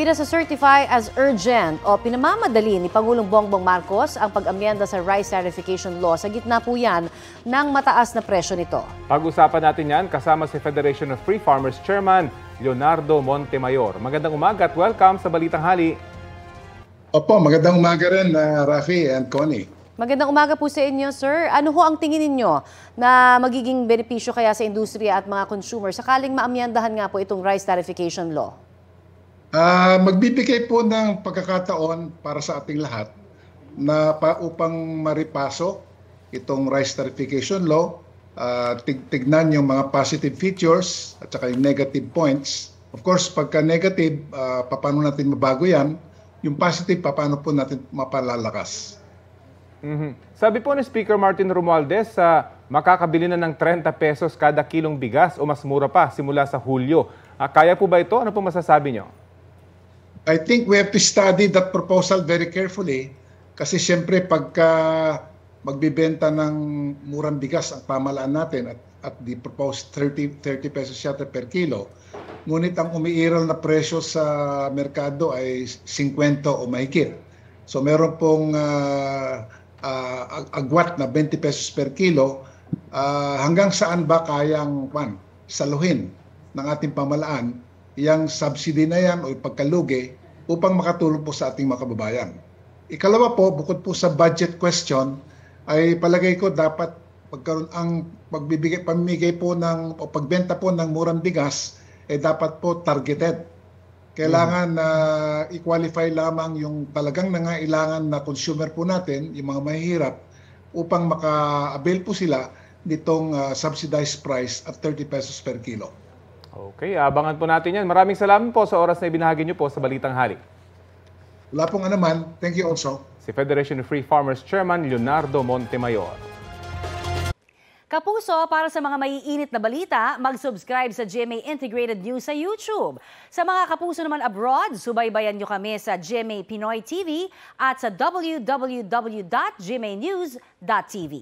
Pinasa-certify as urgent o pinamamadali ni Pangulong Bongbong Marcos ang pag-amyenda sa rice certification law. Sa gitna po yan ng mataas na presyo nito. Pag-usapan natin yan kasama si Federation of Free Farmers Chairman Leonardo Montemayor. Magandang umaga at welcome sa Balitang Hali. Opo, magandang umaga rin, Rafi and Connie. Magandang umaga po sa inyo, sir. Ano ho ang tingin ninyo na magiging benepisyo kaya sa industriya at mga consumer sakaling maamyendahan nga po itong rice certification law? Magbibigay po ng pagkakataon para sa ating lahat na upang maripasok itong rice certification law, tignan yung mga positive features at saka yung negative points. Of course, pagka negative, paano natin mabago yan? Yung positive, paano po natin mapalalakas? Sabi po ni Speaker Martin Romualdez, makakabili na ng 30 pesos kada kilong bigas o mas mura pa simula sa Hulyo. Kaya po ba ito? Ano po masasabi nyo? I think we have to study that proposal very carefully kasi siyempre pagka magbibenta ng murang bigas ang pamahalaan natin at the proposed 30 pesos yata per kilo, ngunit ang umiiral na presyo sa merkado ay 50 o mahigit. So meron pong agwat na 20 pesos per kilo, hanggang saan ba kayang saluhin ng ating pamahalaan yung subsidy na yan o pagkalugi upang makatulong po sa ating mga kababayan. Ikalawa po, bukod po sa budget question, ay palagay ko dapat pagkaroon ang pamimigay po ng o pagbenta po ng murang bigas dapat po targeted. Kailangan i-qualify lamang yung talagang nangailangan na consumer po natin, yung mga mahihirap, upang maka-avail po sila nitong subsidized price at 30 pesos per kilo. Okay, abangan po natin yan. Maraming salamat po sa oras na ibinahagi niyo po sa Balitang Hali. Wala pong anuman. Thank you also. Si Federation of Free Farmers Chairman Leonardo Montemayor. Kapuso, para sa mga maiinit na balita, mag-subscribe sa GMA Integrated News sa YouTube. Sa mga kapuso naman abroad, subaybayan nyo kami sa GMA Pinoy TV at sa www.gmanews.tv.